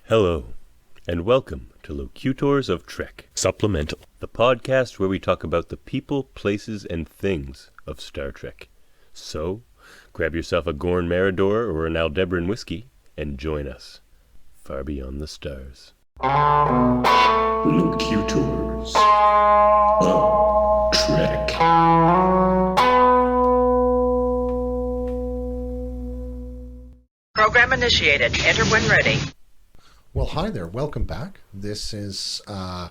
Hello, and welcome to Locutors of Trek, Supplemental, the podcast where we talk about the people, places, and things of Star Trek. So, grab yourself a Gorn Marador or an Aldebaran whiskey and join us, far beyond the stars. Locutors of Trek. Program initiated. Enter when ready. Well, hi there. Welcome back. This is a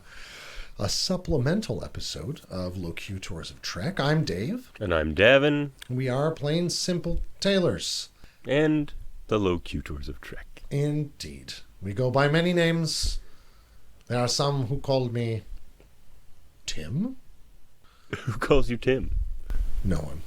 supplemental episode of Locutors of Trek. I'm Dave. And I'm Davan. We are plain simple tailors. And the Locutors of Trek. Indeed. We go by many names. There are some who called me Tim. Who calls you Tim? No one.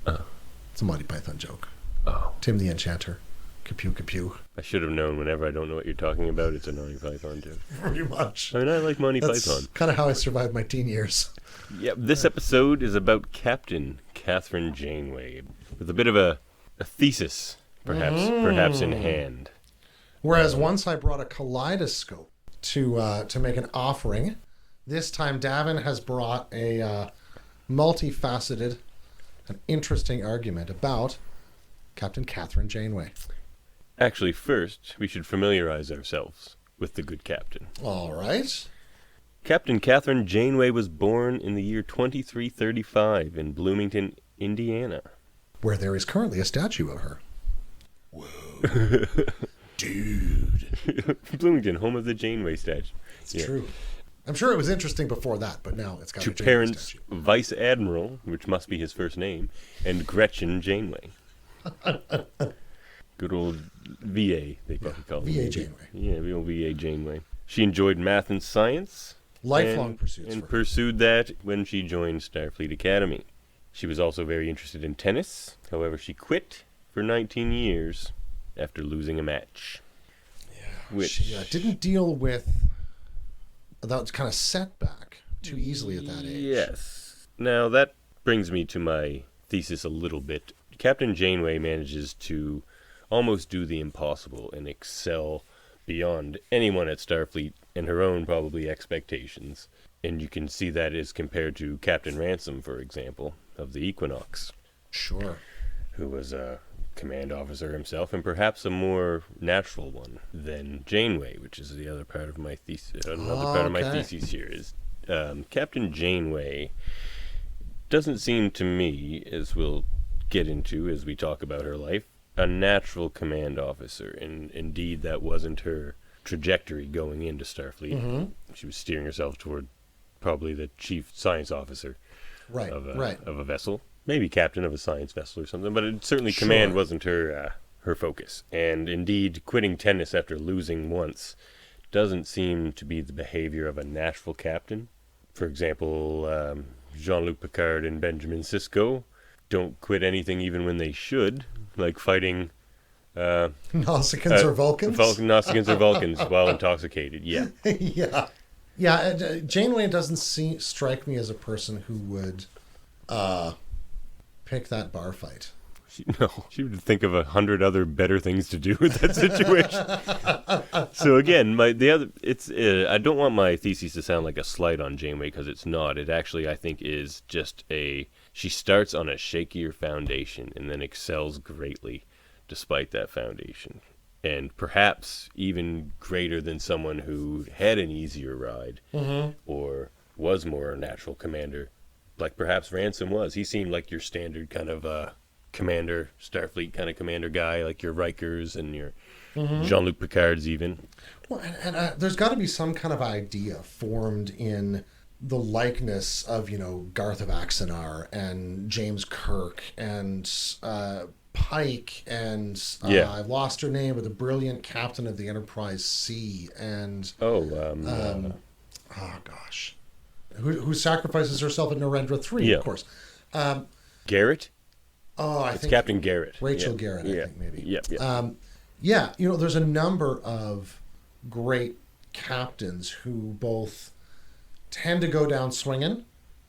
Oh. It's a Monty Python joke. Oh. Tim the Enchanter. Capew, capew. I should have known whenever I don't know what you're talking about, it's a Monty Python joke. Pretty much. I mean, I like Monty That's Python. kind of how I survived my teen years. Yep, this episode is about Captain Kathryn Janeway, with a bit of a thesis, perhaps in hand. Whereas once I brought a kaleidoscope to make an offering, this time Davan has brought a multifaceted and interesting argument about Captain Kathryn Janeway. Actually, first, we should familiarize ourselves with the good captain. All right. Captain Kathryn Janeway was born in the year 2335 in Bloomington, Indiana. Where there is currently a statue of her. Whoa. Dude. Bloomington, home of the Janeway statue. It's true. I'm sure it was interesting before that, but now it's got To a Janeway parents, statue. Vice Admiral, which must be his first name, and Gretchen Janeway. Good old VA, they probably call it. VA Janeway. Yeah, the old VA Janeway. She enjoyed math and science. Lifelong pursuits and for her. pursued that when she joined Starfleet Academy. She was also very interested in tennis. However, she quit for 19 years after losing a match. Yeah, which she didn't deal with that kind of setback too easily at that age. Yes. Now, that brings me to my thesis a little bit. Captain Janeway manages to almost do the impossible and excel beyond anyone at Starfleet and her own probably expectations. And you can see that as compared to Captain Ransom, for example, of the Equinox. Sure. Who was a command officer himself, and perhaps a more natural one than Janeway, which is the other part of my thesis. Another part of my thesis here is Captain Janeway doesn't seem to me, as we'll get into as we talk about her life, a natural command officer, and indeed that wasn't her trajectory going into Starfleet. Mm-hmm. She was steering herself toward probably the chief science officer of a vessel, maybe captain of a science vessel or something, but certainly command wasn't her focus. And indeed, quitting tennis after losing once doesn't seem to be the behavior of a natural captain. For example, Jean-Luc Picard and Benjamin Sisko don't quit anything even when they should, like fighting Nausicaans or Vulcans? Nausicaans or Vulcans while intoxicated, yeah. Yeah, Janeway doesn't strike me as a person who would pick that bar fight. She would think of 100 other better things to do with that situation. So again, I don't want my thesis to sound like a slight on Janeway, because it's not. It actually, I think, is just she starts on a shakier foundation and then excels greatly despite that foundation. And perhaps even greater than someone who had an easier ride or was more a natural commander, like perhaps Ransom was. He seemed like your standard kind of commander, Starfleet kind of commander guy, like your Rikers and your Jean-Luc Picards even. Well, and there's got to be some kind of idea formed in the likeness of, Garth of Axanar and James Kirk and Pike and I've lost her name, but the brilliant captain of the Enterprise C and who sacrifices herself at Narendra 3, of course. Garrett? I it's think Captain Garrett. Rachel Garrett, I think maybe. Yeah. There's a number of great captains who both tend to go down swinging,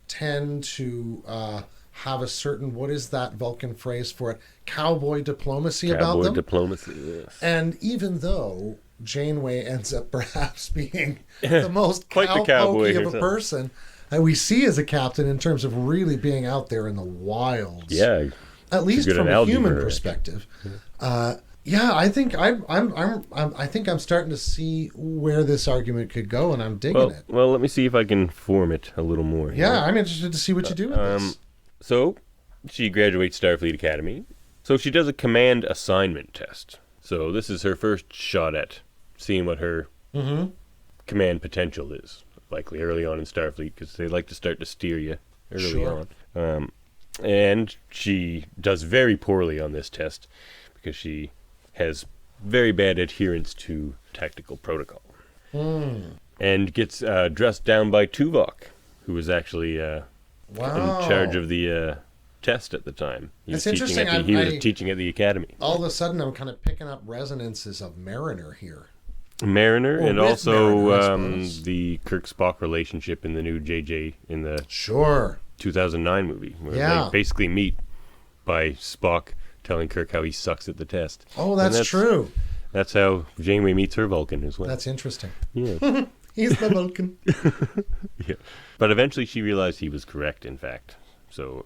tend to have a certain, what is that Vulcan phrase for it? Cowboy diplomacy about them. Cowboy diplomacy, yes. And even though Janeway ends up perhaps being the most Quite the cowboy cowpokey of a herself. person that we see as a captain in terms of really being out there in the wilds. Yeah. At least good from a analogy human for her, perspective. I think I think I'm starting to see where this argument could go, and I'm digging it. Well, let me see if I can form it a little more. here. Yeah, I'm interested to see what you do with this. So, she graduates Starfleet Academy. So she does a command assignment test. So this is her first shot at seeing what her command potential is. Likely early on in Starfleet, because they like to start to steer you early on. And she does very poorly on this test because she has very bad adherence to tactical protocol. And gets dressed down by Tuvok, who was actually in charge of the test at the time. He was That's teaching interesting. He was teaching at the academy. All of a sudden, I'm kind of picking up resonances of Mariner here. Mariner, Or and with also Mariner, I suppose. the Kirk-Spock relationship in the new JJ in the Sure. 2009 movie, where Yeah. they basically meet by Spock telling Kirk how he sucks at the test. Oh, And that's true. That's how Janeway meets her Vulcan as well. That's interesting. Yeah. He's the Vulcan. Yeah. But eventually she realized he was correct, in fact. So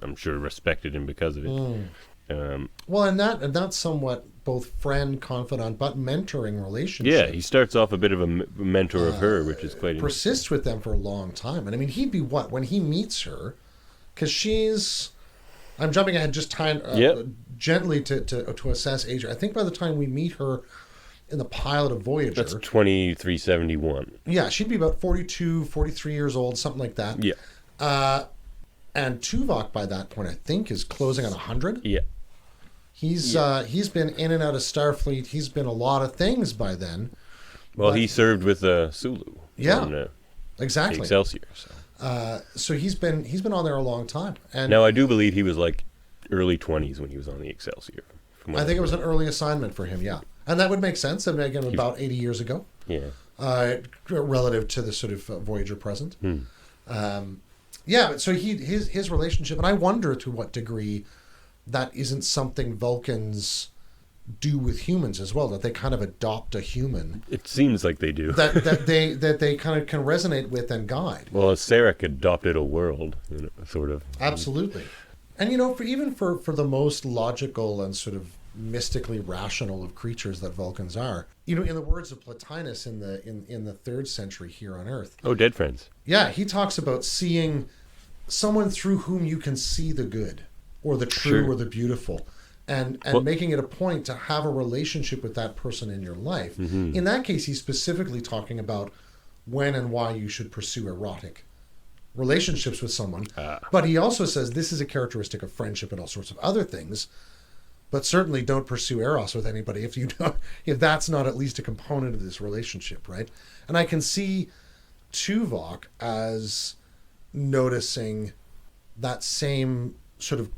I'm sure respected him because of it. Well, and that's somewhat both friend, confidant, but mentoring relationship. Yeah, he starts off a bit of a mentor of her, which is quite interesting. Persists with them for a long time. And I mean, he'd be what? When he meets her, because she's... I'm jumping ahead just gently to assess age. I think by the time we meet her in the pilot of Voyager... That's 2371. Yeah, she'd be about 42, 43 years old, something like that. Yeah. And Tuvok, by that point, I think, is closing on 100. Yeah. He's been in and out of Starfleet. He's been a lot of things by then. Well, he served with Sulu. Yeah, on, exactly. Excelsior. So he's been on there a long time. And Now, I do believe he was like early 20s when he was on the Excelsior. I think it was an early assignment for him, yeah. And that would make sense. I mean, again, about 80 years ago. Yeah. Relative to the sort of Voyager present. So his relationship, and I wonder to what degree that isn't something Vulcans do with humans as well, that they kind of adopt a human It seems like they do. that they kind of can resonate with and guide. Well, Sarek adopted a world, sort of. Absolutely. And for the most logical and sort of mystically rational of creatures that Vulcans are, in the words of Plotinus in the 3rd century here on Earth. Oh, Dead Friends. Yeah, he talks about seeing someone through whom you can see the good or the true Sure. or the beautiful, and making it a point to have a relationship with that person in your life. Mm-hmm. In that case, he's specifically talking about when and why you should pursue erotic relationships with someone. But he also says this is a characteristic of friendship and all sorts of other things. But certainly don't pursue eros with anybody if that's not at least a component of this relationship, right? And I can see Tuvok as noticing that same sort of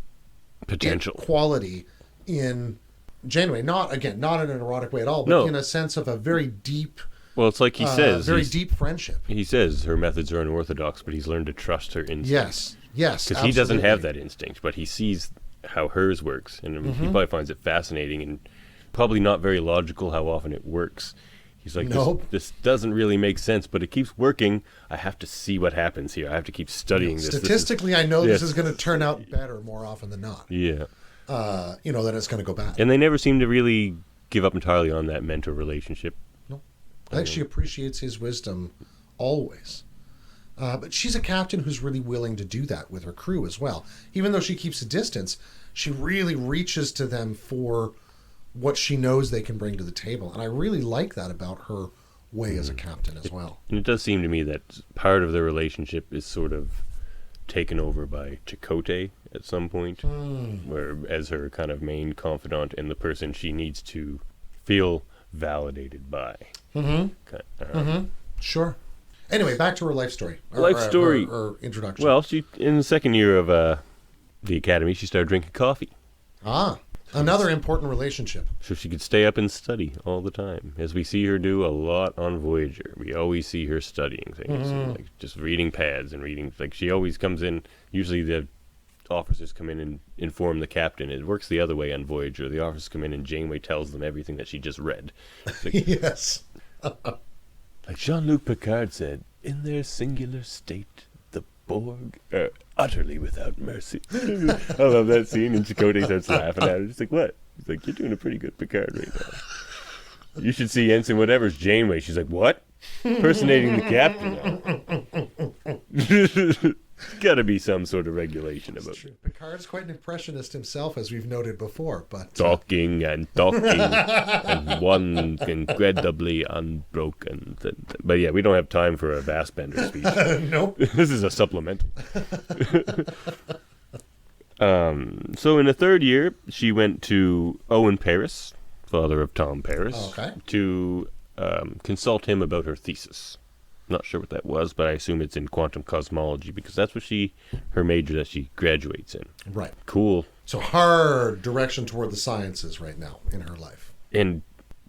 Potential. quality in Janeway. Not in an erotic way at all, but No. in a sense of a very deep, Well, it's like he says. very deep friendship. He says her methods are unorthodox, but he's learned to trust her instincts. Yes, Because he doesn't have that instinct, but he sees how hers works. And he probably finds it fascinating and probably not very logical how often it works. He's like, Nope. this doesn't really make sense, but it keeps working. I have to see what happens here. I have to keep studying this. Statistically, I know Yes. this is going to turn out better more often than not. Yeah. Than it's going to go bad. And they never seem to really give up entirely on that mentor relationship. No. I think she appreciates his wisdom always. But she's a captain who's really willing to do that with her crew as well. Even though she keeps a distance, she really reaches to them for what she knows they can bring to the table. And I really like that about her way as a captain as well. And it does seem to me that part of the relationship is sort of taken over by Chakotay at some point, where as her kind of main confidant and the person she needs to feel validated by. Sure. Anyway, back to her life story. Or introduction. Well, she in the second year of the academy, she started drinking coffee. Another important relationship. So she could stay up and study all the time, as we see her do a lot on Voyager. We always see her studying things, like just reading pads and reading. Like she always comes in, usually the officers come in and inform the captain. It works the other way on Voyager. The officers come in and Janeway tells them everything that she just read. Like, Yes. like Jean-Luc Picard said, in their singular state, the Borg are utterly without mercy. I love that scene, and Chakotay starts laughing at her. She's like, what? He's like, you're doing a pretty good Picard right now. You should see Ensign Whatever's Janeway. She's like, what? Impersonating the captain now. Got to be some sort of regulation about it. Picard's quite an impressionist himself, as we've noted before. But Talking and one incredibly unbroken. But yeah, we don't have time for a Vastbender speech. Nope. This is a supplemental. So in the third year, she went to Owen Paris, father of Tom Paris, to consult him about her thesis. Not sure what that was, but I assume it's in quantum cosmology because that's what her major that she graduates in. Right. Cool. So hard direction toward the sciences right now in her life. And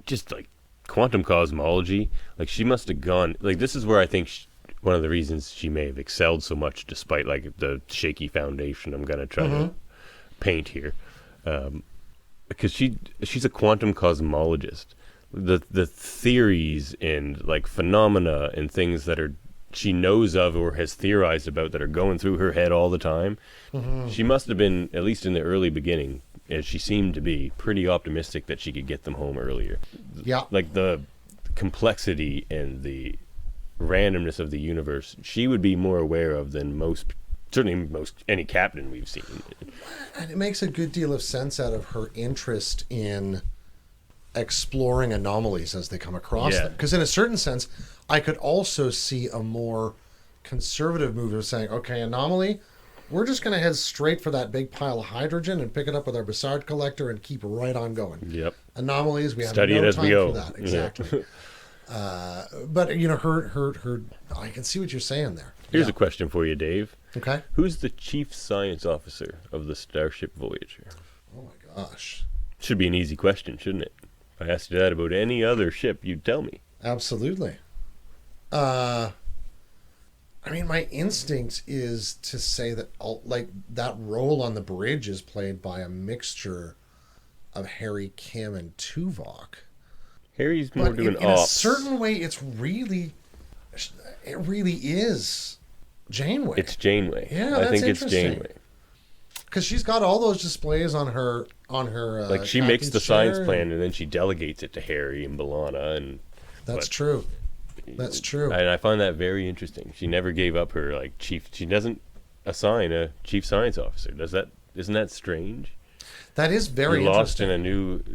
just like quantum cosmology, like she must have gone, like this is where I think one of the reasons she may have excelled so much despite like the shaky foundation I'm going to try to paint here. Because she's a quantum cosmologist. The theories and like phenomena and things that she knows of or has theorized about that are going through her head all the time. She must have been, at least in the early beginning, as she seemed to be, pretty optimistic that she could get them home earlier. Yeah. Like the complexity and the randomness of the universe, she would be more aware of than certainly any captain we've seen. And it makes a good deal of sense out of her interest in exploring anomalies as they come across them. Because in a certain sense, I could also see a more conservative move of saying, okay, anomaly, we're just going to head straight for that big pile of hydrogen and pick it up with our Bassard collector and keep right on going. Yep. Anomalies, we have Study no it as time we go. for that. Exactly. But, you know, her, I can see what you're saying there. Here's a question for you, Dave. Okay. Who's the chief science officer of the Starship Voyager? Oh, my gosh. Should be an easy question, shouldn't it? If I asked you that about any other ship, you'd tell me. Absolutely. I mean, my instinct is to say that, like, that role on the bridge is played by a mixture of Harry, Kim, and Tuvok. Harry's more doing in a ops. certain way, it really is Janeway. It's Janeway. Yeah, I that's think it's interesting. Janeway. Because she's got all those displays on her. Like she makes the captain's science chair plan and then she delegates it to Harry and B'Elanna, and That's true. That's true. And I find that very interesting. She never gave up her like chief. She doesn't assign a chief science officer. Does that? Isn't that strange? That is very You're lost interesting. in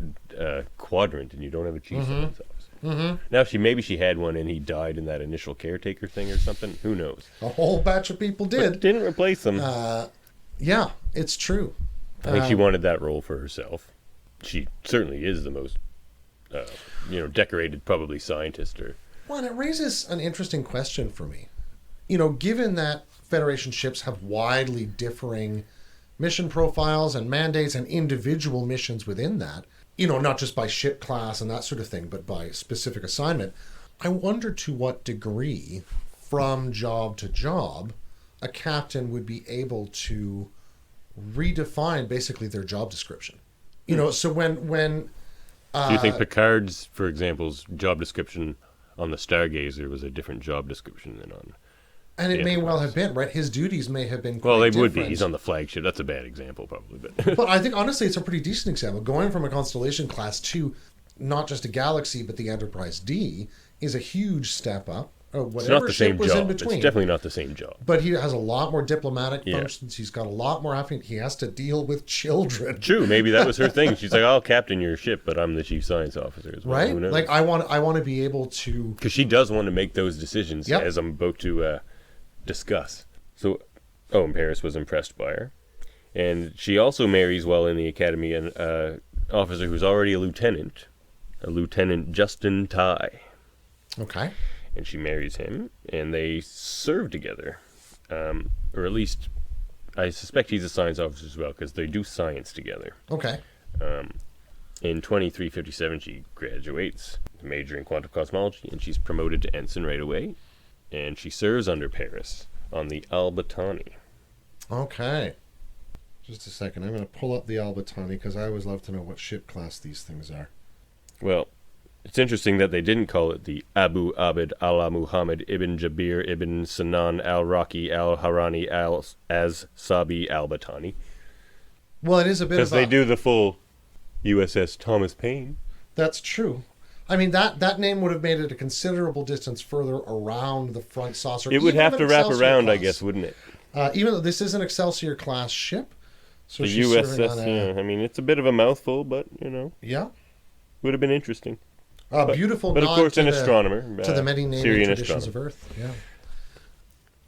a new quadrant and you don't have a chief science officer. Now maybe she had one and he died in that initial caretaker thing or something. Who knows? A whole batch of people But did. didn't replace them. Yeah, it's true. I think she wanted that role for herself. She certainly is the most, decorated probably scientist. Well, and it raises an interesting question for me. You know, given that Federation ships have widely differing mission profiles and mandates and individual missions within that, you know, not just by ship class and that sort of thing, but by specific assignment, I wonder to what degree, from job to job, a captain would be able to redefine basically their job description. You know, so when Do you think Picard's, for example's job description on the Stargazer was a different job description than on... And it the may Enterprise? well have been, right? His duties may have been quite Well, they different. would be. He's on the flagship. That's a bad example, probably. But But I think, honestly, it's a pretty decent example. Going from a Constellation class to not just a Galaxy, but the Enterprise D is a huge step up. Whatever it's not the ship same was in job. It's between. definitely not the same job. But he has a lot more diplomatic Yeah. functions. He's got a lot more having. He has to deal with children. True, maybe that was her thing. She's like, I'll captain your ship, but I'm the chief science officer as well. Right? Who knows? Like, I want to be able to... Because she does want to make those decisions, Yep. as I'm about to discuss. So, Owen Paris was impressed by her. And she also marries while in the academy an officer who's already a Lieutenant Justin Tighe. Okay. And she marries him, and they serve together. Or at least, I suspect he's a science officer as well, because they do science together. Okay. In 2357, she graduates, major in quantum cosmology, and she's promoted to ensign right away. And she serves under Paris on the Albatani. Okay. Just a second. I'm going to pull up the Albatani because I always love to know what ship class these things are. Well, it's interesting that they didn't call it the Abu Abd Allah Muhammad ibn Jabir ibn Sinan al-Raqi al-Harani al-Sabi al-Batani. Well, it is a bit of Because they do the full USS Thomas Paine. That's true. I mean, that name would have made it a considerable distance further around the front saucer. It would even have an to wrap Excelsior around, I class. guess, wouldn't it? Even though this is an Excelsior class ship. So The she's serving on USS, yeah. I mean, it's a bit of a mouthful, but, Yeah. would have been interesting. Beautiful But of nod course, to an the, astronomer. to the many naming Syrian traditions astronomer. of Earth. Yeah.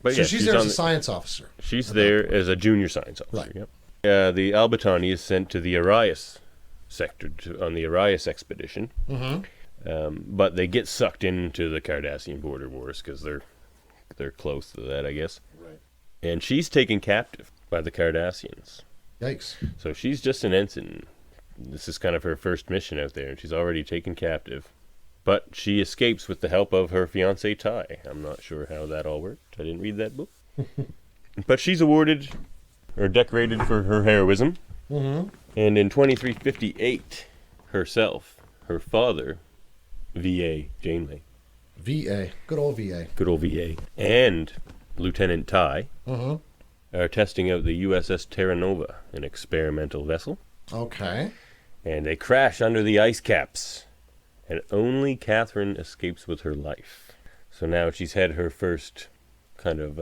But So yeah, she's there as on a science officer. She's there as a junior science officer. Right. Yep. The Albatani is sent to the Arias sector on the Arias expedition. But they get sucked into the Cardassian border wars because they're close to that, I guess. Right. And she's taken captive by the Cardassians. Yikes. So she's just an ensign. This is kind of her first mission out there, and she's already taken captive. But she escapes with the help of her fiancé Ty. I'm not sure how that all worked. I didn't read that book. But she's awarded or decorated for her heroism. Mm-hmm. And in 2358, herself, her father, V.A. Janeway, VA. Good old VA. good old V.A., and Lieutenant Ty are testing out the USS Terra Nova, an experimental vessel. Okay. And they crash under the ice caps. And only Kathryn escapes with her life. So now she's had her first kind of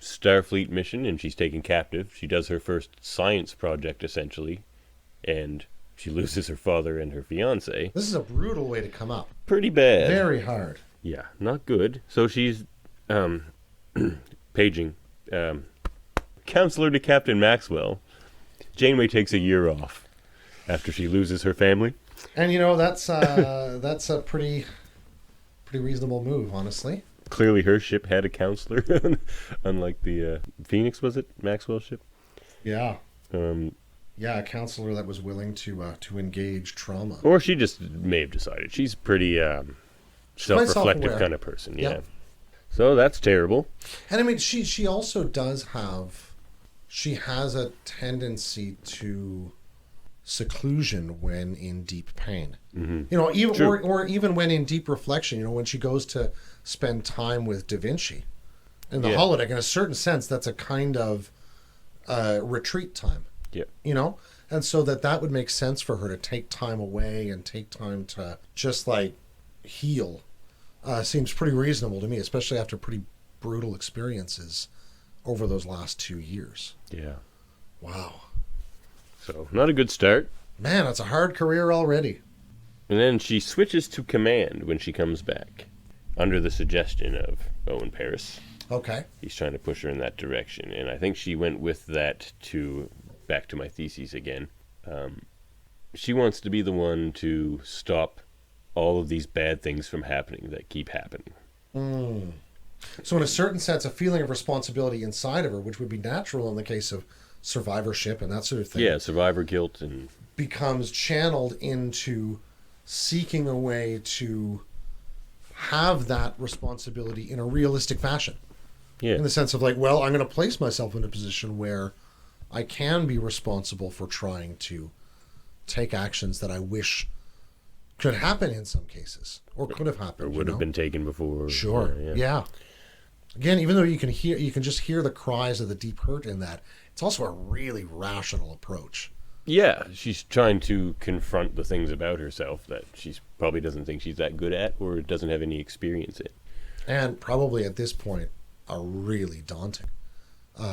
Starfleet mission, and she's taken captive. She does her first science project, essentially. And she loses her father and her fiancé. This is a brutal way to come up. Pretty bad. Very hard. Yeah, not good. So she's paging counselor to Captain Maxwell. Janeway takes a year off after she loses her family. And that's that's a pretty reasonable move, honestly. Clearly her ship had a counselor, unlike the Phoenix, was it? Maxwell's ship? Yeah. Yeah, a counselor that was willing to engage trauma. Or she just may have decided. She's pretty self-reflective self-aware. kind of person, yeah. Yeah. So that's terrible. And I mean, she also does she has a tendency to seclusion when in deep pain. Mm-hmm. Even True. or even when in deep reflection. When she goes to spend time with Da Vinci in the holodeck. In a certain sense, that's a kind of retreat time. Yeah. And so that would make sense for her to take time away and take time to just like heal. Seems pretty reasonable to me, especially after pretty brutal experiences over those last 2 years. Yeah. Wow. So not a good start. Man, it's a hard career already. And then she switches to command when she comes back, under the suggestion of Owen Paris. Okay. He's trying to push her in that direction, and I think she went with that back to my thesis again. She wants to be the one to stop all of these bad things from happening that keep happening. So in a certain sense, a feeling of responsibility inside of her, which would be natural in the case of survivorship and that sort of thing. Yeah, survivor guilt and becomes channeled into seeking a way to have that responsibility in a realistic fashion. yeah, In the sense of like, well, I'm going to place myself in a position where I can be responsible for trying to take actions that I wish could happen in some cases, or could have happened, or would have been taken before. Sure. Yeah. Again, even though you can just hear the cries of the deep hurt in that, it's also a really rational approach. Yeah, she's trying to confront the things about herself that she probably doesn't think she's that good at or doesn't have any experience in. And probably at this point are really daunting. Even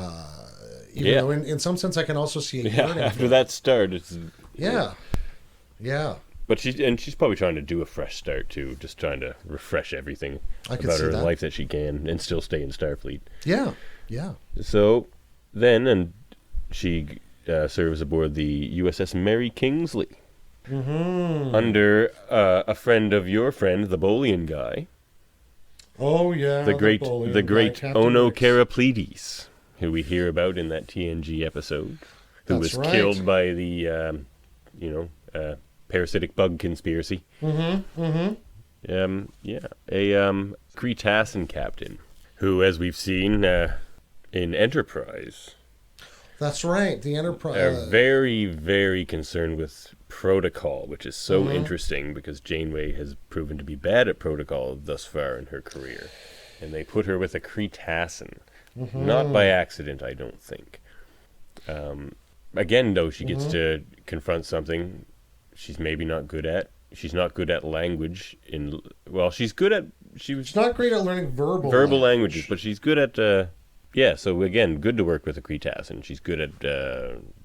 Yeah. though in some sense I can also see it Yeah, yearning after for- that start, it's Yeah. But she's probably trying to do a fresh start too, just trying to refresh everything I can about see her that. life that she can and still stay in Starfleet. Yeah. So then, she serves aboard the USS Mary Kingsley under a friend of your friend, the Bolian guy, Oh yeah. the great Captain Ono Ricks. Karapletes, who we hear about in that TNG episode, who That's was right. killed by the parasitic bug conspiracy. A Cretassin captain, who, as we've seen in Enterprise, That's right. The are Enterprise. very, very concerned with protocol, which is so interesting because Janeway has proven to be bad at protocol thus far in her career. And they put her with a Kreetassen. Not by accident, I don't think. Again, though, she gets to confront something she's maybe not good at. She's not good at language. She's good at... She's not great at learning verbal languages, but she's good at... so again, good to work with a Kreetassen. She's good at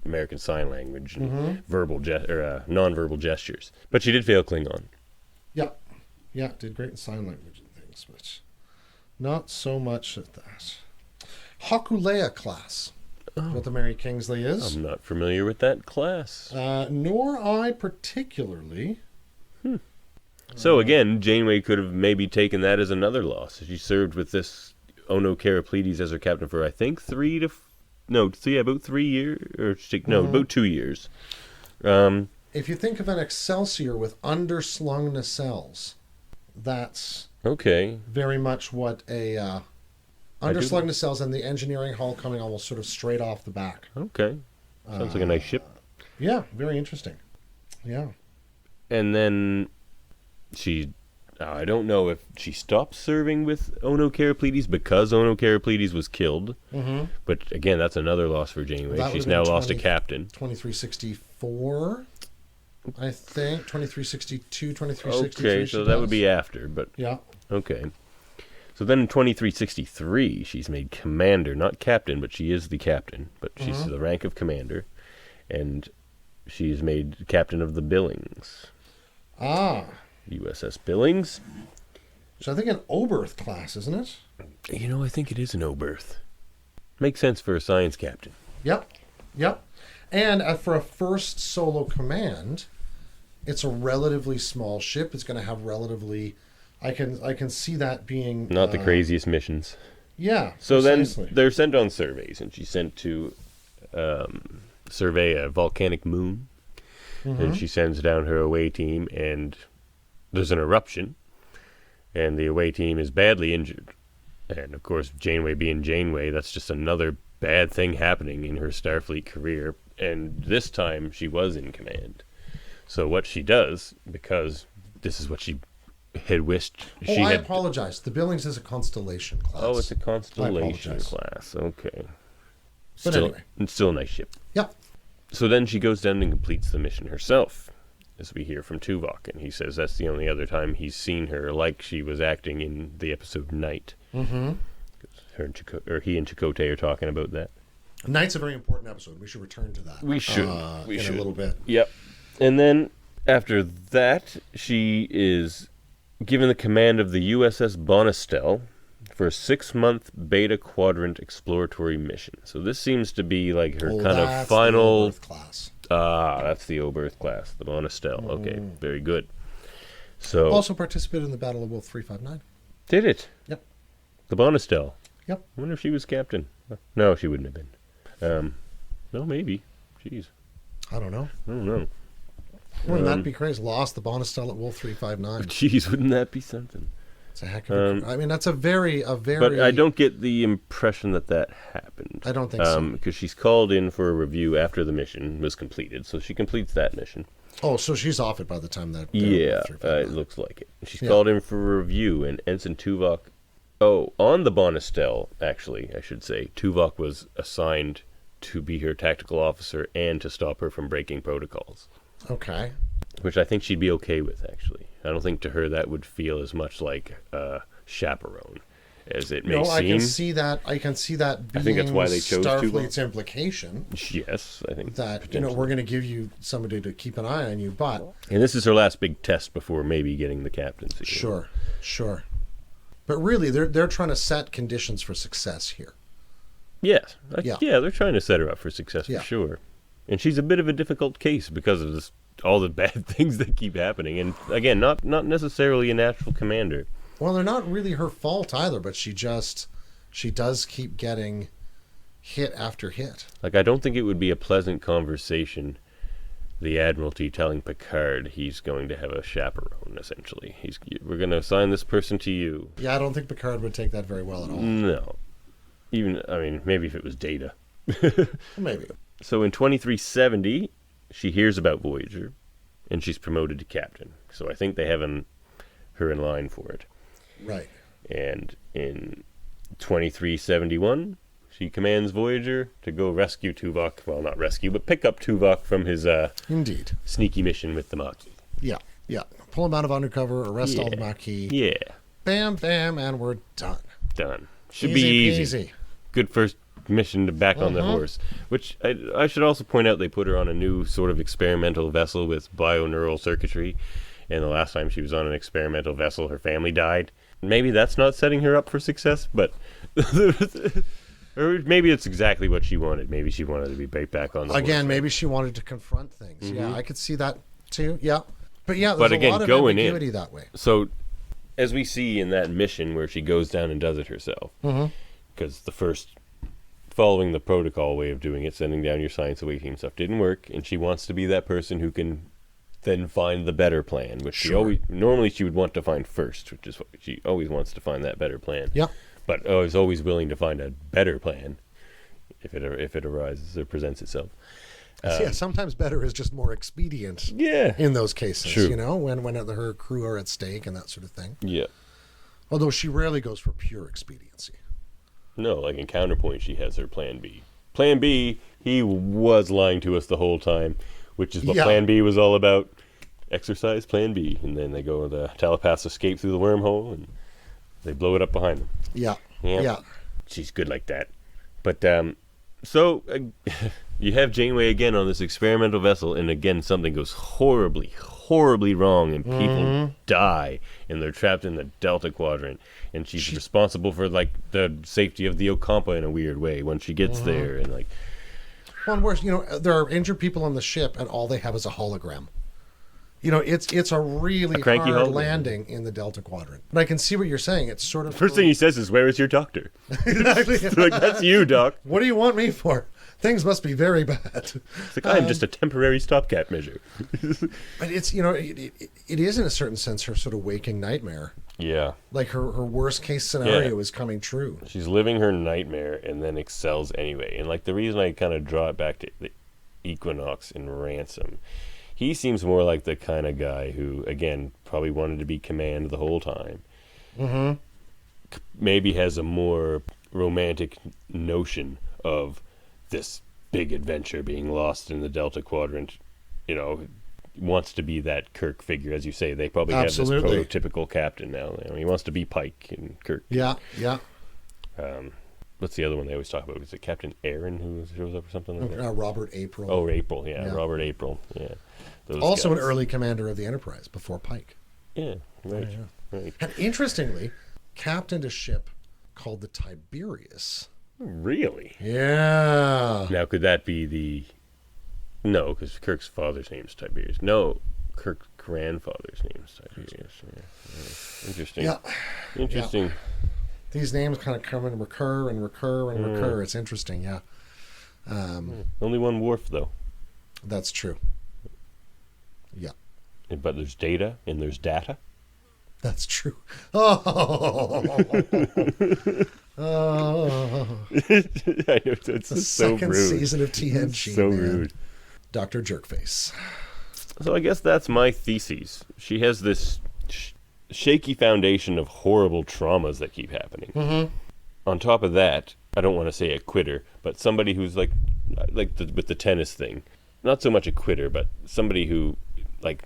American Sign Language and non-verbal gestures. But she did fail Klingon. Yeah, did great in sign language and things, but not so much at that. Hakulea class. What the Mary Kingsley is. I'm not familiar with that class. Nor I particularly. So again, Janeway could have maybe taken that as another loss. She served with this Ono Karapletes as her captain for, I think, about 3 years. About 2 years. If you think of an Excelsior with underslung nacelles, that's okay. very much what a underslung nacelles and the engineering hull coming almost sort of straight off the back. Okay. Sounds like a nice ship. Yeah, very interesting. Yeah. And then I don't know if she stopped serving with Ono Karapletes because Ono Karapletes was killed. But again, that's another loss for Janeway. She's now lost a captain. 2364, I think. 2362, 2363. Okay, so that would be after, but... Yeah. Okay. So then in 2363, she's made commander, not captain, but she is the captain. But she's the rank of commander. And she's made captain of the Billings. USS Billings. So I think an Oberth class, isn't it? I think it is an Oberth. Makes sense for a science captain. Yep. And for a first solo command, it's a relatively small ship. It's going to have relatively... I can see that being... Not the craziest missions. Yeah, So precisely. then they're sent on surveys, and she's sent to survey a volcanic moon. And she sends down her away team, and there's an eruption, and the away team is badly injured. And, of course, Janeway being Janeway, that's just another bad thing happening in her Starfleet career. And this time, she was in command. So what she does, because this is what she had wished she I had... apologize. The Billings is a constellation class. Oh, it's a constellation apologize. class. Okay. But anyway. It's still a nice ship. Yep. So then she goes down and completes the mission herself, as we hear from Tuvok, and he says that's the only other time he's seen her like she was acting in the episode Night. He and Chakotay are talking about that. Night's a very important episode. We should return to that. We should. In a little bit. Yep. And then after that, she is given the command of the USS Bonestel for a 6-month Beta Quadrant exploratory mission. So this seems to be like her kind of final... The Oberth class. That's the Oberth class, the Bonestel. Okay, very good. So Also participated in the Battle of Wolf 359. did it? Yep. The Bonestel. Yep. I wonder if she was captain. No, she wouldn't have been. No, maybe. Jeez. I don't know. I don't know. Wouldn't that be crazy? Lost the Bonestel at Wolf 359. Jeez, wouldn't that be something? It's a heck of a... I mean, that's a very... But I don't get the impression that happened. I don't think so. Because she's called in for a review after the mission was completed, so she completes that mission. Oh, so she's off it by the time that... Yeah, it looks like it. She's called in for a review, and Ensign Tuvok... Oh, on the Bonestel, actually, I should say, Tuvok was assigned to be her tactical officer and to stop her from breaking protocols. Okay. Which I think she'd be okay with, actually. I don't think to her that would feel as much like a chaperone as it may seem. I can see that. I can see that being I think that's why they chose Starfleet's implication. Yes, I think That, we're going to give you somebody to keep an eye on you, but... And this is her last big test before maybe getting the captaincy. Sure. But really, they're trying to set conditions for success here. Yes. Yeah, they're trying to set her up for success for sure. And she's a bit of a difficult case because of this, all the bad things that keep happening. And again, not necessarily a natural commander. Well, they're not really her fault either, but she does keep getting hit after hit. Like, I don't think it would be a pleasant conversation, the Admiralty telling Picard he's going to have a chaperone, essentially. We're going to assign this person to you. Yeah, I don't think Picard would take that very well at all. No. Even, maybe if it was Data. Maybe. So in 2370, she hears about Voyager, and she's promoted to captain. So I think they have her in line for it. Right. And in 2371, she commands Voyager to go rescue Tuvok. Well, not rescue, but pick up Tuvok from his Indeed. sneaky mission with the Maquis. Yeah. Yeah. Pull him out of undercover, arrest all the Maquis. Yeah. Bam, bam, and we're done. Done. Should Easy be easy. peasy. Good first mission to back on the horse. Which I should also point out, they put her on a new sort of experimental vessel with bioneural circuitry. And the last time she was on an experimental vessel, her family died. Maybe that's not setting her up for success, but... or maybe it's exactly what she wanted. Maybe she wanted to be back on the horse. Again, maybe she wanted to confront things. Yeah, I could see that too. Yeah. But yeah, there's But a again, lot of going ambiguity in that way. So, as we see in that mission where she goes down and does it herself, because the first, following the protocol way of doing it, sending down your science awakening stuff didn't work, and she wants to be that person who can then find the better plan, which she normally she would want to find first, which is what she always wants to find that better plan. Yeah. But is always willing to find a better plan if it arises or presents itself. Yeah, sometimes better is just more expedient. Yeah. In those cases, True. you know, when her crew are at stake and that sort of thing. Yeah. Although she rarely goes for pure expediency. No, like in Counterpoint, she has her Plan B. Plan B, he was lying to us the whole time, which is what Plan B was all about. Exercise Plan B. And then they go, the telepaths escape through the wormhole, and they blow it up behind them. Yeah. Yeah. Yeah. She's good like that. But, so, you have Janeway again on this experimental vessel, and again, something goes horribly, horribly wrong, and people die, and they're trapped in the Delta Quadrant, and she's responsible for, like, the safety of the Ocampa in a weird way when she gets there, and, like... Well, and worse, you know, there are injured people on the ship, and all they have is a hologram. You know, it's a really hard hologram. landing in the Delta Quadrant. But I can see what you're saying. It's sort of... First thing he says is, "Where is your doctor?" Exactly. Like, that's you, Doc. What do you want me for? Things must be very bad. It's like, I'm just a temporary stopgap measure. But it's, you know, it is in a certain sense her sort of waking nightmare. Yeah. Like her worst case scenario is coming true. She's living her nightmare and then excels anyway. And, like, the reason I kind of draw it back to the Equinox and Ransom, he seems more like the kind of guy who, again, probably wanted to be command the whole time. Maybe has a more romantic notion of this big adventure being lost in the Delta Quadrant. You know, wants to be that Kirk figure, as you say. They probably have this prototypical captain now. You know, he wants to be Pike and Kirk. Yeah, yeah. What's the other one they always talk about? Is it Captain Aaron who shows up or something like that? Robert April. Oh, April, yeah. Robert April, yeah. Those also guys. an early commander of the Enterprise before Pike. Yeah, right. Right. And interestingly, captained a ship called the Tiberius. Really? Yeah. Now, could that be the... No, because Kirk's father's name is Tiberius. No, Kirk's grandfather's name is Tiberius. Yeah. Interesting. Yeah. Interesting. Yeah. These names kind of come and recur and recur and recur. It's interesting, yeah. Only one Worf, though. That's true. Yeah. But there's Data and there's Data. That's true. Oh. I know, it's The so second rude. season of TNG. So man. rude. Dr. Jerkface. So I guess that's my thesis. She has this shaky foundation of horrible traumas that keep happening. On top of that, I don't want to say a quitter, but somebody who's with the tennis thing. Not so much a quitter, but somebody who, like,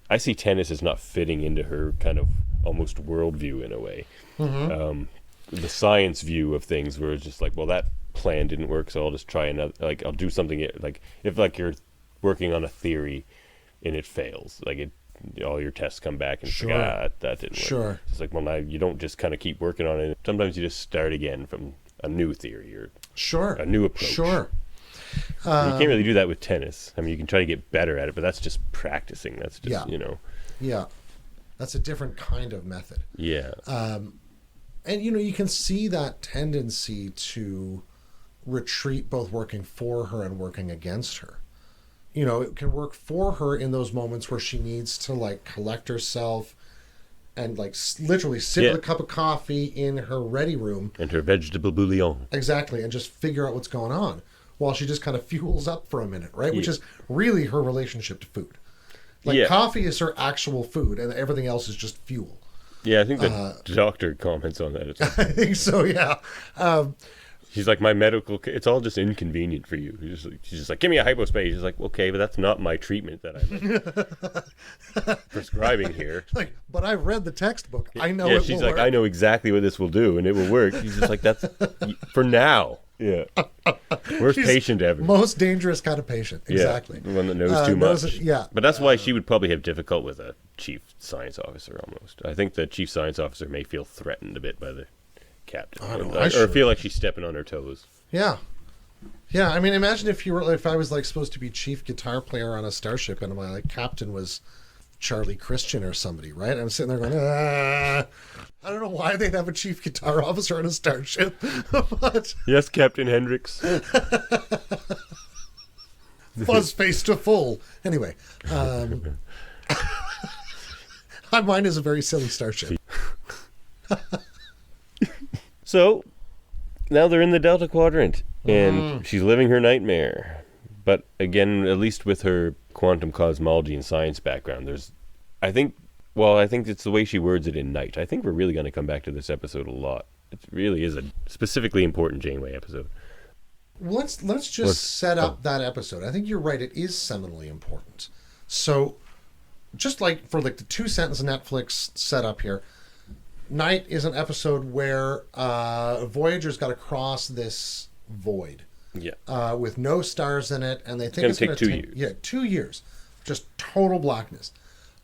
I see tennis as not fitting into her kind of almost worldview in a way. The science view of things where it's just like, well, that plan didn't work, so I'll just try another, like, I'll do something, like, if, like, you're working on a theory and it fails, like, all your tests come back and it's like, that didn't work. It's like, well, now you don't just kind of keep working on it. Sometimes you just start again from a new theory or a new approach. You can't really do that with tennis. I mean, you can try to get better at it, but that's just practicing. That's just, you know. Yeah. That's a different kind of method. Yeah. And, you know, you can see that tendency to retreat, both working for her and working against her. You know, it can work for her in those moments where she needs to, like, collect herself and, like, literally sit with a cup of coffee in her ready room. And her vegetable bouillon. Exactly. And just figure out what's going on. while she just kind of fuels up for a minute, right? Which is really her relationship to food. Like, Yeah. coffee is her actual food, and everything else is just fuel. Yeah, I think the doctor comments on that. It's like, I think so, yeah. she's like, my medical, it's all just inconvenient for you. She's just like, give me a hypospace. She's like, okay, but that's not my treatment that I'm prescribing here. Like, but I've read the textbook. I know Yeah, it she's will like, work. I know exactly what this will do, and it will work. She's just like, that's for now. Yeah. Worst She's patient ever. Most dangerous kind of patient. Exactly. Yeah, the one that knows too much. Yeah. But that's why she would probably have difficult with a chief science officer almost. I think the chief science officer may feel threatened a bit by the captain. Or feel like she's stepping on her toes. Yeah. Yeah, I mean, imagine if I was like supposed to be chief guitar player on a starship and my like captain was Charlie Christian or somebody, right? I'm sitting there going, I don't know why they'd have a chief guitar officer on a starship, but Yes, Captain Hendricks. fuzz face to full. Anyway, mine is a very silly starship. So, now they're in the Delta Quadrant, and she's living her nightmare. But again, at least with her quantum cosmology and science background, I think it's the way she words it in Night. I think we're really going to come back to this episode a lot. It really is a specifically important Janeway episode. Let's just set up that episode. I think you're right. It is seminally important. So, just like for like the 2-sentence Netflix setup here, Night is an episode where Voyager's got to cross this void. Yeah. With no stars in it, and they think It's gonna going to take 2 years. Yeah, 2 years, just total blackness.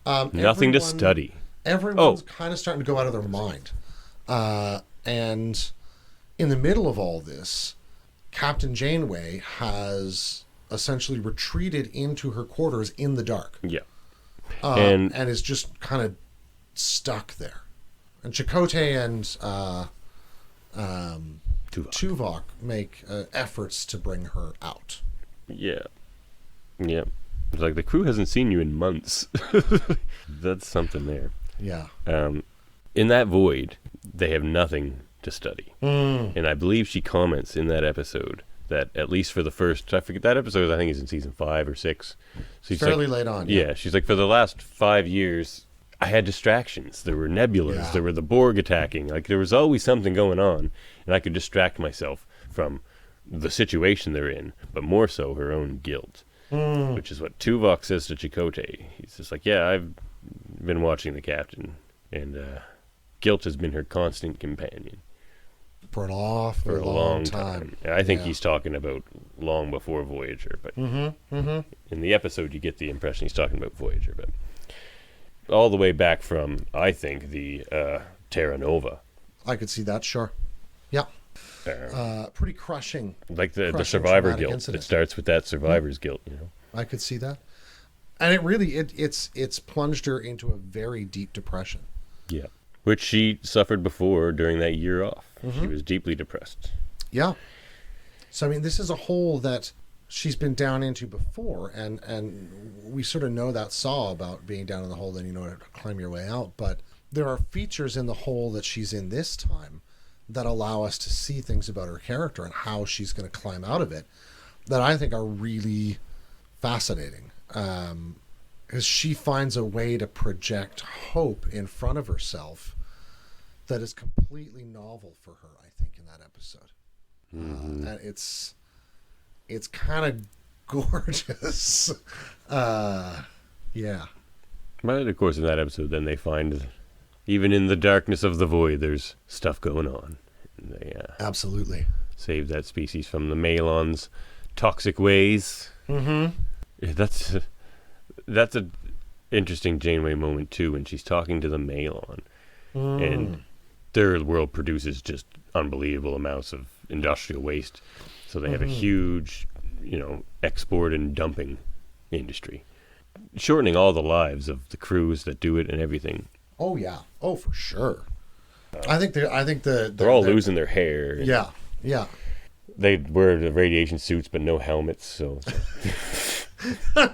Nothing to study. Everyone's kind of starting to go out of their mind, and in the middle of all this, Captain Janeway has essentially retreated into her quarters in the dark. Yeah. And is just kind of stuck there. And Chakotay and Tuvok make efforts to bring her out. Yeah. Yeah. It's like the crew hasn't seen you in months. That's something there. Yeah. In that void, they have nothing to study. And I believe she comments in that episode that at least for the first, I forget, that episode I think is in season 5 or 6. So she's Fairly like, late on. Yeah, she's like, for the last 5 years, I had distractions. There were nebulas. Yeah. There were the Borg attacking. Like, there was always something going on, and I could distract myself from the situation they're in, but more so her own guilt, which is what Tuvok says to Chakotay. He's just like, yeah, I've been watching the captain, and guilt has been her constant companion. For an awful long time. I think he's talking about long before Voyager, but in the episode you get the impression he's talking about Voyager, but all the way back from, I think, the Terra Nova. I could see that, sure. Yeah. Pretty crushing. Like the crushing survivor traumatic guilt. incident. It starts with that survivor's guilt, you know. I could see that. And it really, it's plunged her into a very deep depression. Yeah. Which she suffered before during that year off. She was deeply depressed. Yeah. So, I mean, this is a hole that she's been down into before, and we sort of know that saw about being down in the hole, then you know how to climb your way out. But there are features in the hole that she's in this time that allow us to see things about her character and how she's going to climb out of it that I think are really fascinating. Because she finds a way to project hope in front of herself that is completely novel for her, I think, in that episode. And it's kind of gorgeous. Yeah. But of course in that episode then they find, even in the darkness of the void, there's stuff going on. And they Absolutely. save that species from the Malon's toxic ways. Yeah, that's a interesting Janeway moment too, when she's talking to the Malon, and their world produces just unbelievable amounts of industrial waste, so they have a huge, export and dumping industry, shortening all the lives of the crews that do it and everything. Oh yeah. Oh, for sure. I think They're all losing their hair. Yeah. Yeah. They wear the radiation suits but no helmets, so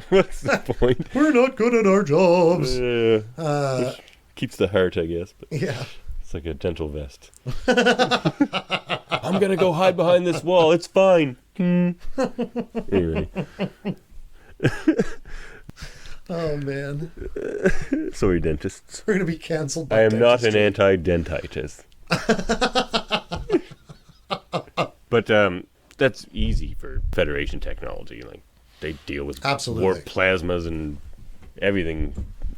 what's the point? We're not good at our jobs. Which keeps the heart, I guess. But Yeah. it's like a dental vest. I'm gonna go hide behind this wall. It's fine. Anyway. Oh, man. Sorry, dentists. We're going to be canceled by I am not an dentistry. anti-dentitist. But that's easy for Federation technology. Like, they deal with Absolutely. warp plasmas and everything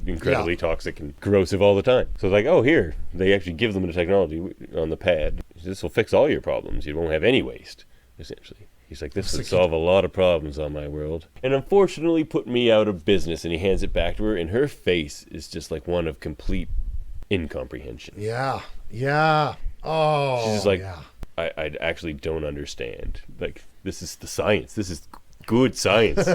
incredibly toxic and corrosive all the time. So it's like, oh, here, they actually give them the technology on the pad. This will fix all your problems. You won't have any waste, essentially. He's like, this would solve a lot of problems on my world. And unfortunately put me out of business. And he hands it back to her, and her face is just like one of complete incomprehension. Yeah. Oh, She's just like, yeah. I actually don't understand. Like, this is the science. This is good science.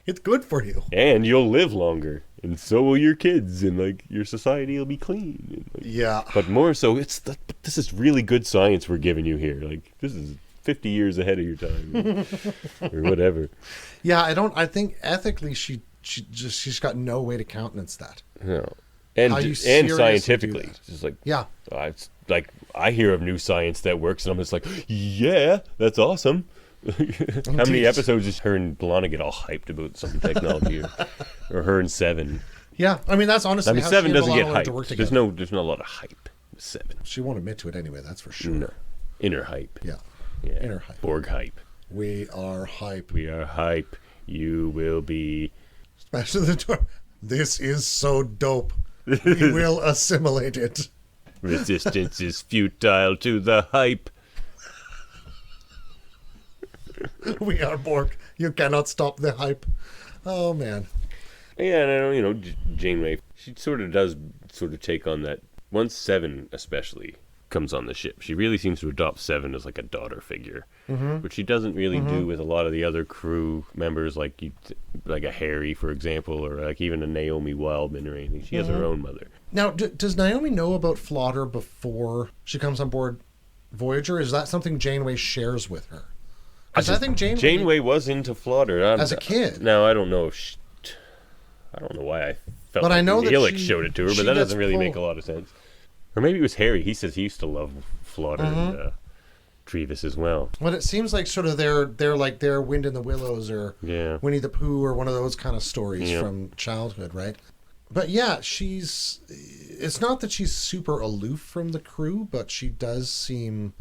It's good for you. And you'll live longer. And so will your kids. And, like, your society will be clean. And, like, Yeah. but more so, this is really good science we're giving you here. Like, this is 50 years ahead of your time. Or whatever. Yeah, I think ethically she's got no way to countenance that. No. And How you seriously scientifically. do that? It's just like, Yeah. I hear of new science that works, and I'm just like, yeah, that's awesome. How many episodes is her and B'Elanna get all hyped about some technology, or her and Seven? Yeah, I mean that's honestly. I mean, how Seven she and doesn't get B'Elanna like to work hyped. There's together. not a lot of hype with Seven. She won't admit to it anyway. That's for sure. No, inner hype. Yeah, Yeah, inner hype. Borg hype. We are hype. We are hype. You will be. Smash to the door. This is so dope. We will assimilate it. Resistance is futile to the hype. We are Borg. You cannot stop the hype. Oh man. Yeah, and I know, Janeway, she sort of does take on that. Once Seven, especially, comes on the ship, she really seems to adopt Seven as like a daughter figure, which she doesn't really do with a lot of the other crew members, like a Harry, for example, or like even a Naomi Wildman or anything. She has her own mother. Now, does Naomi know about Flaughter before she comes on board Voyager? Is that something Janeway shares with her? Because I think Janeway was into Flaughter as a kid. Now, I don't know if I don't know why I felt But I like know that Neelix she- showed it to her, she but that gets doesn't really make a pulled. lot of sense. Or maybe it was Harry. He says he used to love Flaughter and Trevis as well. Well, it seems like sort of they're like their Wind in the Willows or Yeah. Winnie the Pooh or one of those kind of stories Yeah. from childhood, right? But yeah, it's not that she's super aloof from the crew, but she does seem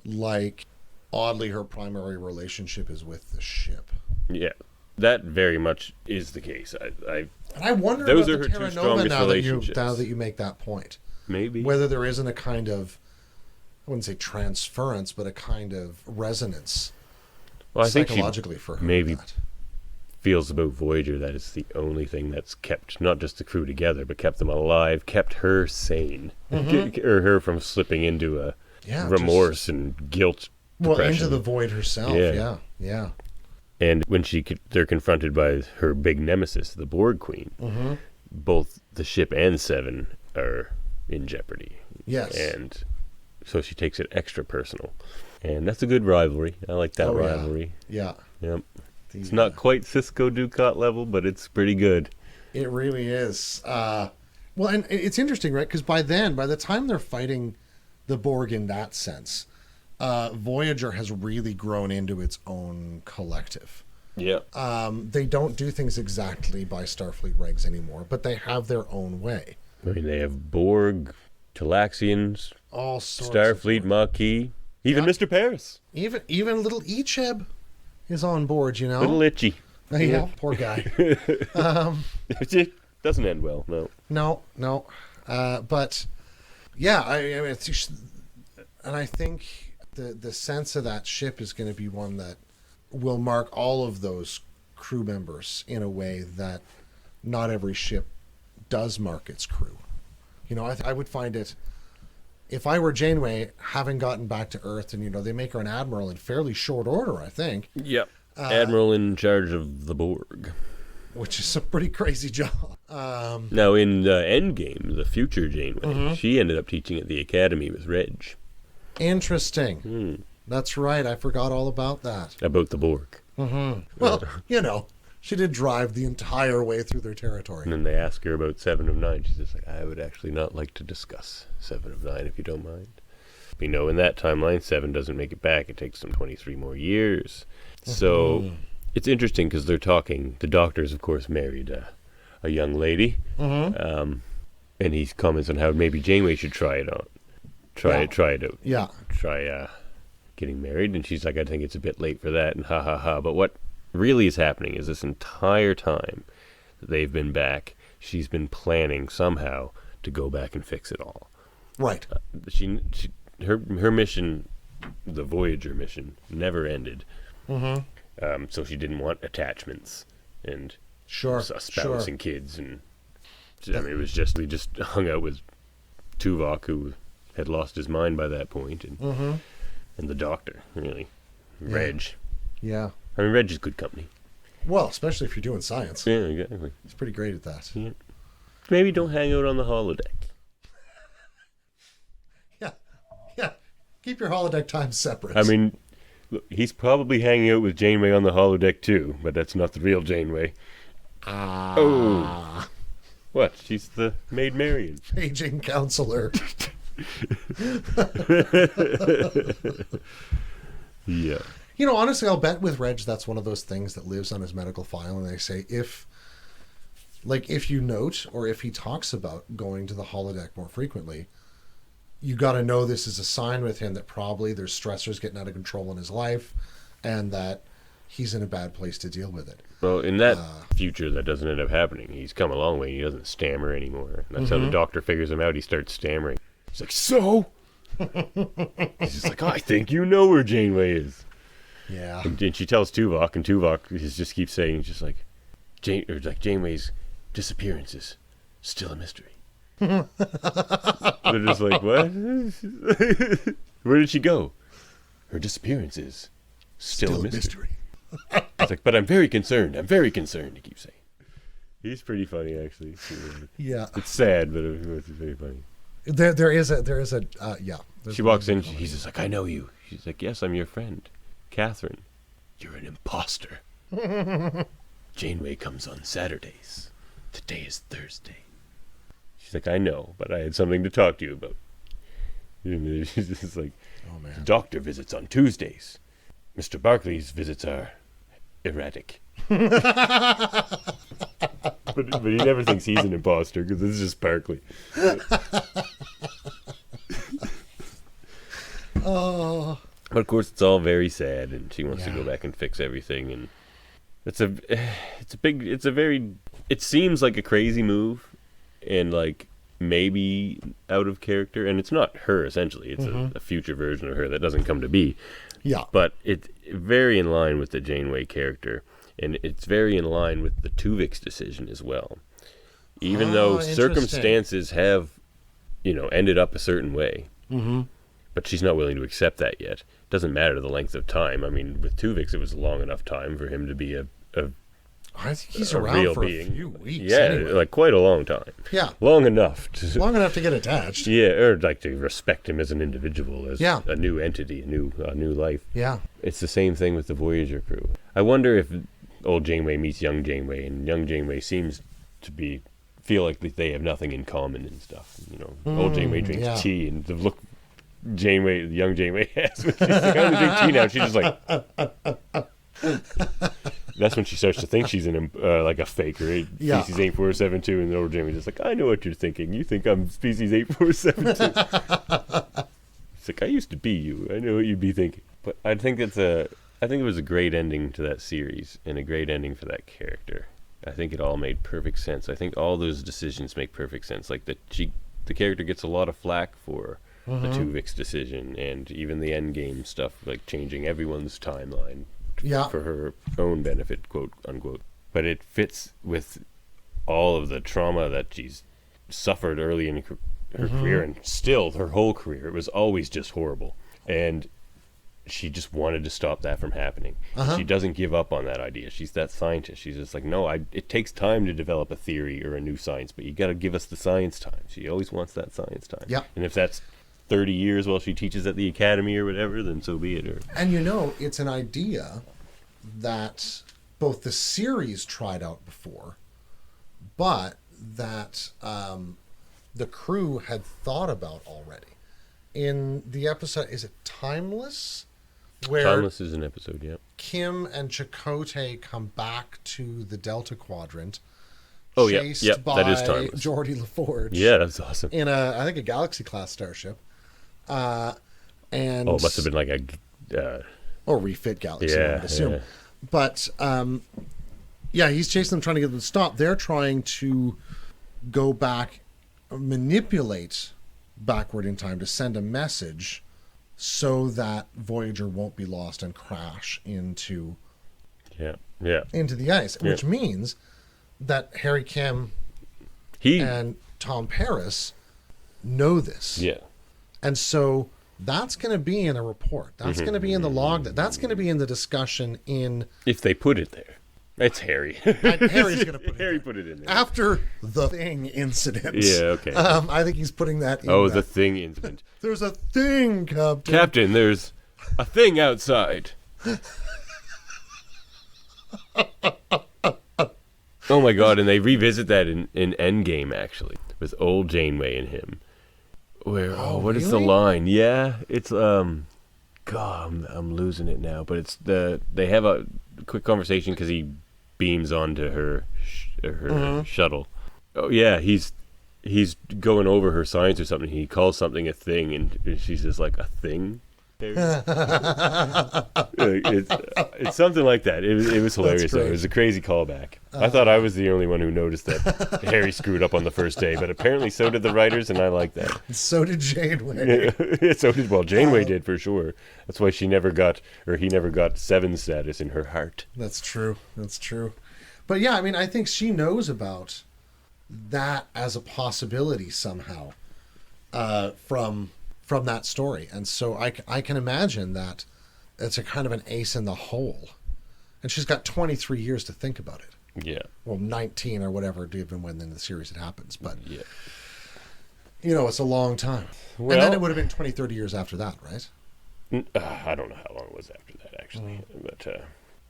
like oddly her primary relationship is with the ship. Yeah, that very much is the case. I And I wonder Those about are the her two Terra Nova strongest now that relationships. you make that point. maybe. Whether there isn't a kind of, I wouldn't say transference, but a kind of resonance Well, I think she psychologically for her. maybe with that. feels about Voyager that it's the only thing that's kept not just the crew together, but kept them alive, kept her sane, or her from slipping into a Yeah, remorse and guilt. Well, depression. into the void herself. Yeah. Yeah. And when they're confronted by her big nemesis, the Borg Queen, both the ship and Seven are in jeopardy. Yes. And so she takes it extra personal. And that's a good rivalry. I like that Oh, yeah. rivalry. Yeah. Yep. It's not quite Cisco Ducat level, but it's pretty good. It really is. Well, and it's interesting, right? Because by the time they're fighting the Borg in that sense, Voyager has really grown into its own collective. Yeah. They don't do things exactly by Starfleet regs anymore, but they have their own way. I mean, they have Borg, Talaxians, All sorts Starfleet of Maquis, even Yeah. Mr. Paris. even little Icheb is on board, you know. Little Itchy. Yeah, poor guy. It doesn't end well, no. No. But yeah, I mean, and I think the sense of that ship is going to be one that will mark all of those crew members in a way that not every ship does mark its crew. You know, I would find it, if I were Janeway, having gotten back to Earth, and they make her an admiral in fairly short order, I think, Yep. Admiral in charge of the Borg. which is a pretty crazy job. Now, in the Endgame, the future Janeway, she ended up teaching at the academy with Reg Interesting. That's right. I forgot all about that. about the Borg. Well, she did drive the entire way through their territory. And then they ask her about 7 of 9. She's just like, I would actually not like to discuss 7 of 9 if you don't mind. We know in that timeline, 7 doesn't make it back. It takes them 23 more years. So it's interesting because they're talking. The doctor's, of course, married a young lady. And he comments on how maybe Janeway should try it out. Try it out. Yeah. Try getting married. And she's like, I think it's a bit late for that. And ha ha ha. But what really is happening is this entire time that they've been back, she's been planning somehow to go back and fix it all. Right. Her mission, the Voyager mission, never ended. So she didn't want attachments and a spouse and kids, and I mean, it was just we just hung out with Tuvok, who had lost his mind by that point, and the Doctor, really, Reg. Yeah. I mean, Reg is good company. Well, especially if you're doing science. Yeah, exactly. He's pretty great at that. Yeah. Maybe don't hang out on the holodeck. Yeah. Keep your holodeck time separate. I mean, look, he's probably hanging out with Janeway on the holodeck too, but that's not the real Janeway. Oh. What? She's the Maid Marian. Aging counselor. Yeah. You know, honestly, I'll bet with Reg that's one of those things that lives on his medical file, and they say if you note or if he talks about going to the holodeck more frequently, you got to know this is a sign with him that probably there's stressors getting out of control in his life and that he's in a bad place to deal with it. Well, in that future, that doesn't end up happening. He's come a long way. He doesn't stammer anymore. And that's how the Doctor figures him out. He starts stammering. He's like, so? He's just like, I think you know where Janeway is. Yeah. And she tells Tuvok, and Tuvok just keeps saying, just like, Janeway's disappearance is still a mystery. They're just like, what? Where did she go? Her disappearance is still a mystery. It's like, but I'm very concerned. He keeps saying. He's pretty funny, actually. Yeah. It's sad, but it's very funny. There is a yeah. She walks in, he's just like, I know you. She's like, yes, I'm your friend, Kathryn. You're an imposter. Janeway comes on Saturdays. Today is Thursday. She's like, I know, but I had something to talk to you about. She's just like, oh, man. The Doctor visits on Tuesdays. Mr. Barclay's visits are erratic. but he never thinks he's an imposter because this is just Barclay. Oh. But of course, it's all very sad, and she wants to go back and fix everything, and it seems like a crazy move, and like maybe out of character, and it's not her essentially. It's a future version of her that doesn't come to be. Yeah. But it's very in line with the Janeway character, and it's very in line with the Tuvik's decision as well. Even though circumstances have, ended up a certain way. Mm-hmm. But she's not willing to accept that yet. It doesn't matter the length of time. I mean, with Tuvix, it was long enough time for him to be I think he's a around real for being. a few weeks. Yeah, anyway. like quite a long time. Yeah. Long enough to get attached. Yeah, or like to respect him as an individual, as a new entity, a new life. Yeah. It's the same thing with the Voyager crew. I wonder if old Janeway meets young Janeway, and young Janeway seems to feel like they have nothing in common and stuff. Old Janeway drinks tea, and the look young Janeway has when she's like, I only drink tea now. She's just like. That's when she starts to think she's like a faker. Species 8472, and the old Janeway's just like, I know what you're thinking. You think I'm species 8472. It's like, I used to be you. I know what you'd be thinking. But I think it was a great ending to that series, and a great ending for that character. I think it all made perfect sense. I think all those decisions make perfect sense. Like the character gets a lot of flack for the Tuvix decision, and even the endgame stuff, like changing everyone's timeline for her own benefit, quote unquote. But it fits with all of the trauma that she's suffered early in her career, and still her whole career. It was always just horrible, and she just wanted to stop that from happening. She doesn't give up on that idea. She's that scientist. She's just like, no, it takes time to develop a theory or a new science, but you got to give us the science time. She always wants that science time. Yeah. And if that's 30 years while she teaches at the academy or whatever, then so be it. And it's an idea that both the series tried out before, but that the crew had thought about already. in the episode, is it Timeless? Where Timeless is an episode, yeah. Kim and Chakotay come back to the Delta Quadrant. Oh, yeah. Chased Yep, by that is Timeless. Geordie LaForge. Yeah, that's awesome. In I think a Galaxy-class starship. And It must have been like a... or refit Galaxy, I would assume. Yeah. But, he's chasing them, trying to get them to stop. They're trying to go back, manipulate backward in time to send a message so that Voyager won't be lost and crash into the ice, which means that Harry Kim and Tom Paris know this. Yeah. And so that's going to be in a report. That's going to be in the log. That's going to be in the discussion in... If they put it there. It's Harry. Harry's going to put it Harry there. put it in there. After the thing incident. Yeah, okay. I think he's putting that in. Oh, the thing incident. There's a thing, Captain. Captain, there's a thing outside. Oh my god, and they revisit that in Endgame, actually, with old Janeway and him. Where, what is the really? line? Yeah, it's, God, I'm losing it now, but it's they have a quick conversation because he beams onto her shuttle. Oh yeah, he's going over her science or something. He calls something a thing, and she's just like, a thing? It's something like that. It was hilarious, though. It was a crazy callback. I thought I was the only one who noticed that Harry screwed up on the first day, but apparently so did the writers, and I like that. So did Janeway. Janeway did, for sure. That's why he never got 7 status in her heart. That's true. But yeah, I mean, I think she knows about that as a possibility somehow from that story. And so I can imagine that it's a kind of an ace in the hole. And she's got 23 years to think about it. Yeah. Well, 19 or whatever, even when in the series it happens. But, Yeah. It's a long time. Well, and then it would have been 20, 30 years after that, right? I don't know how long it was after that, actually. But,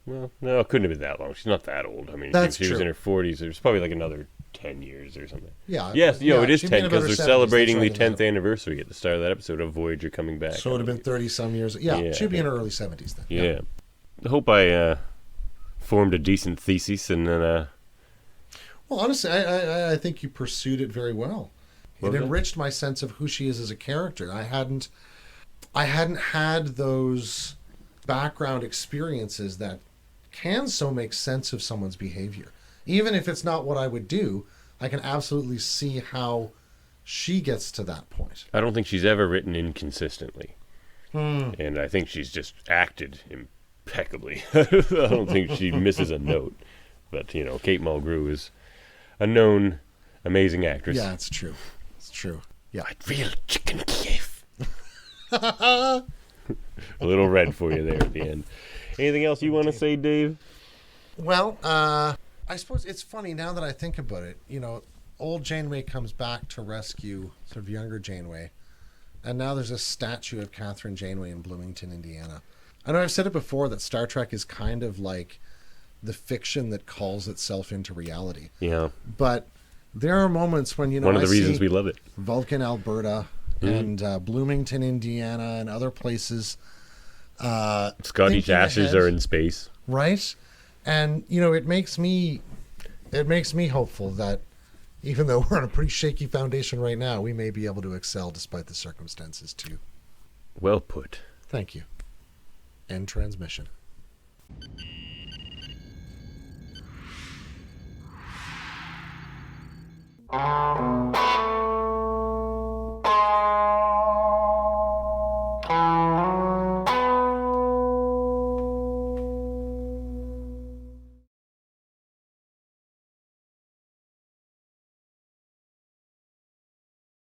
well, no, it couldn't have been that long. She's not that old. I mean, That's if she was true. in her 40s, there's probably like another 10 years or something. Yeah. Yes, it is she'd 10 been because about they're her 70s, celebrating the that's right, 10th anniversary at the start of that episode of Voyager coming back. So it would have been 30-some years. Yeah, she'd be in her early 70s then. Yeah. I hope I formed a decent thesis and then... Well, honestly, I think you pursued it very well. It Okay. enriched my sense of who she is as a character. I hadn't had those background experiences that can so make sense of someone's behavior. Even if it's not what I would do, I can absolutely see how she gets to that point. I don't think she's ever written inconsistently. And I think she's just acted impeccably. I don't think she misses a note. But, Kate Mulgrew is a known amazing actress. Yeah, it's true. It's true. Yeah. Real chicken Kiev. A little red for you there at the end. Anything else you want to say, Dave? Well, I suppose it's funny now that I think about it. Old Janeway comes back to rescue sort of younger Janeway, and now there's a statue of Kathryn Janeway in Bloomington, Indiana. I know I've said it before that Star Trek is kind of like the fiction that calls itself into reality. Yeah. But there are moments when, One of the I reasons see we love it. Vulcan, Alberta, and Bloomington, Indiana, and other places. Scottish thinking ashes ahead. are in space. Right? And, it makes me hopeful that even though we're on a pretty shaky foundation right now, we may be able to excel despite the circumstances too. Well put. Thank you. End transmission.